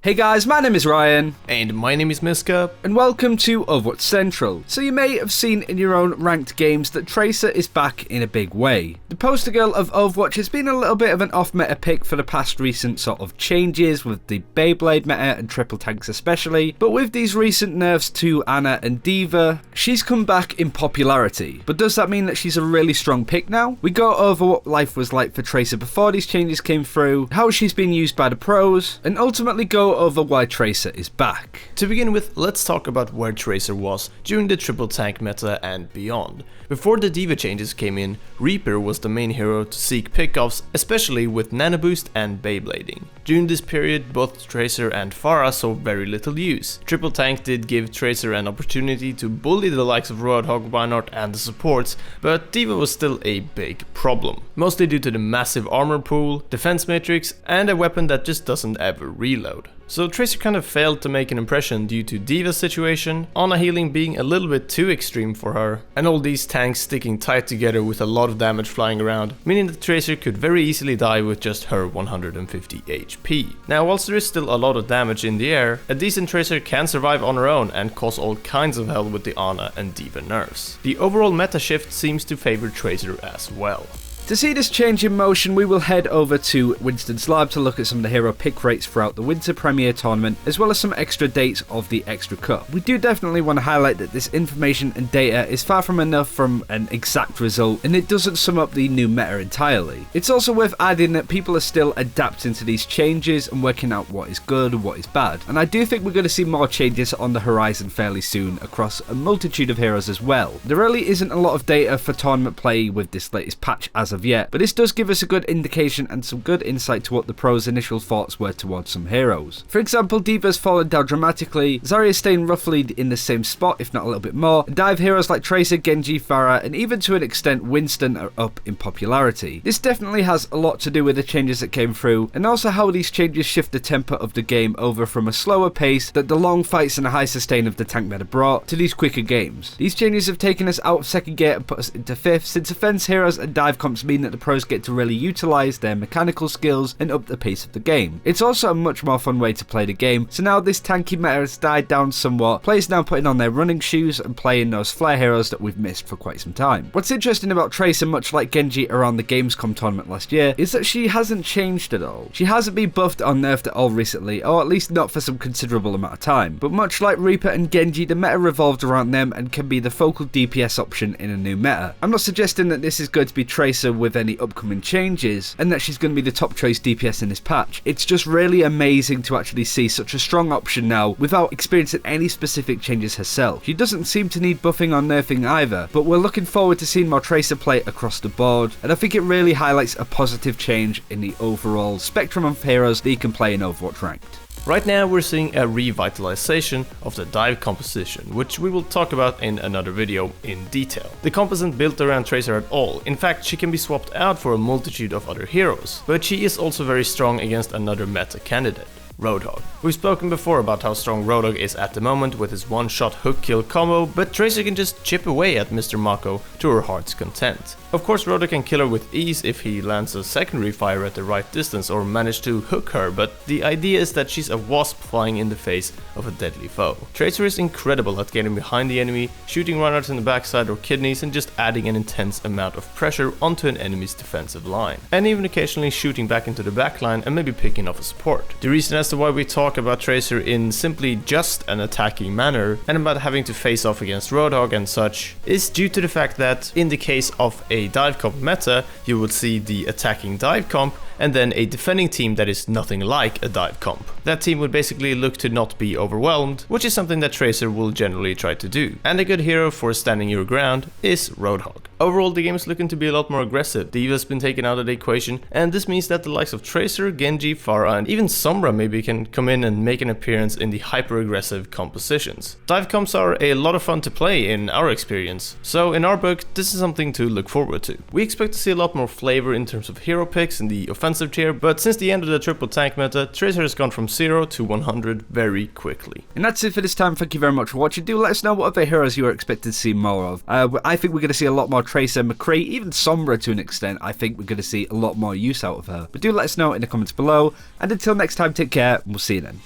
Hey guys, my name is Ryan. And my name is Miska. And welcome to Overwatch Central. So you may have seen in your own ranked games that Tracer is back in a big way. The poster girl of Overwatch has been a little bit of an off-meta pick for the past recent sort of changes with the Beyblade meta and triple tanks especially, but with these recent nerfs to Ana and D.Va, she's come back in popularity. But does that mean that she's a really strong pick now? We go over what life was like for Tracer before these changes came through, how she's been used by the pros, and ultimately go over why Tracer is back. To begin with, let's talk about where Tracer was during the triple tank meta and beyond. Before the D.Va changes came in, Reaper was the main hero to seek pickoffs, especially with Nano Boost and Beyblading. During this period, both Tracer and Pharah saw very little use. Triple tank did give Tracer an opportunity to bully the likes of Roadhog, Reinhardt and the supports, but D.Va was still a big problem. Mostly due to the massive armor pool, defense matrix, and a weapon that just doesn't ever reload. So Tracer kind of failed to make an impression due to D.Va's situation, Ana healing being a little bit too extreme for her, and all these tanks sticking tight together with a lot of damage flying around, meaning that Tracer could very easily die with just her 150 HP. Now, whilst there is still a lot of damage in the air, a decent Tracer can survive on her own and cause all kinds of hell with the Ana and D.Va nerfs. The overall meta shift seems to favor Tracer as well. To see this change in motion, we will head over to Winston's lab to look at some of the hero pick rates throughout the Winter Premier tournament, as well as some extra dates of the Extra Cup. We do definitely want to highlight that this information and data is far from enough from an exact result, and it doesn't sum up the new meta entirely. It's also worth adding that people are still adapting to these changes and working out what is good and what is bad, and I do think we're going to see more changes on the horizon fairly soon across a multitude of heroes as well. There really isn't a lot of data for tournament play with this latest patch as of yet, but this does give us a good indication and some good insight to what the pros' initial thoughts were towards some heroes. For example, D.Va's fallen down dramatically, Zarya's staying roughly in the same spot, if not a little bit more, and dive heroes like Tracer, Genji, Pharah, and even to an extent Winston are up in popularity. This definitely has a lot to do with the changes that came through, and also how these changes shift the tempo of the game over from a slower pace that the long fights and a high sustain of the tank meta brought to these quicker games. These changes have taken us out of second gear and put us into fifth, since offense heroes and dive comps mean that the pros get to really utilise their mechanical skills and up the pace of the game. It's also a much more fun way to play the game, so now this tanky meta has died down somewhat, players now putting on their running shoes and playing those flare heroes that we've missed for quite some time. What's interesting about Tracer, much like Genji around the Gamescom tournament last year, is that she hasn't changed at all. She hasn't been buffed or nerfed at all recently, or at least not for some considerable amount of time, but much like Reaper and Genji, the meta revolved around them and can be the focal DPS option in a new meta. I'm not suggesting that this is going to be Tracer with any upcoming changes and that she's going to be the top choice DPS in this patch. It's just really amazing to actually see such a strong option now without experiencing any specific changes herself. She doesn't seem to need buffing or nerfing either, but we're looking forward to seeing more Tracer play across the board, and I think it really highlights a positive change in the overall spectrum of heroes that you can play in Overwatch Ranked. Right now we're seeing a revitalization of the dive composition, which we will talk about in another video in detail. The comp isn't built around Tracer at all. In fact, she can be swapped out for a multitude of other heroes, but she is also very strong against another meta candidate, Roadhog. We've spoken before about how strong Roadhog is at the moment with his one-shot hook-kill combo, but Tracer can just chip away at Mr. Mako to her heart's content. Of course, Roadhog can kill her with ease if he lands a secondary fire at the right distance or manage to hook her, but the idea is that she's a wasp flying in the face of a deadly foe. Tracer is incredible at getting behind the enemy, shooting Reinhardt in the backside or kidneys, and just adding an intense amount of pressure onto an enemy's defensive line, and even occasionally shooting back into the backline and maybe picking off a support. The reason as to why we talk about Tracer in simply just an attacking manner and about having to face off against Roadhog and such is due to the fact that in the case of a dive comp meta, you would see the attacking dive comp and then a defending team that is nothing like a dive comp. That team would basically look to not be overwhelmed, which is something that Tracer will generally try to do. And a good hero for standing your ground is Roadhog. Overall, the game is looking to be a lot more aggressive. D.Va's been taken out of the equation, and this means that the likes of Tracer, Genji, Pharah, and even Sombra maybe can come in and make an appearance in the hyper-aggressive compositions. Dive comps are a lot of fun to play in our experience, so in our book, this is something to look forward to. We expect to see a lot more flavor in terms of hero picks in the offensive tier, but since the end of the triple tank meta, Tracer has gone from 0 to 100 very quickly. And that's it for this time. Thank you very much for watching. Do let us know what other heroes you are expected to see more of. I think we're going to see a lot more Tracer, McCree, even Sombra to an extent. I think we're going to see a lot more use out of her. But do let us know in the comments below. And until next time, take care, and we'll see you then.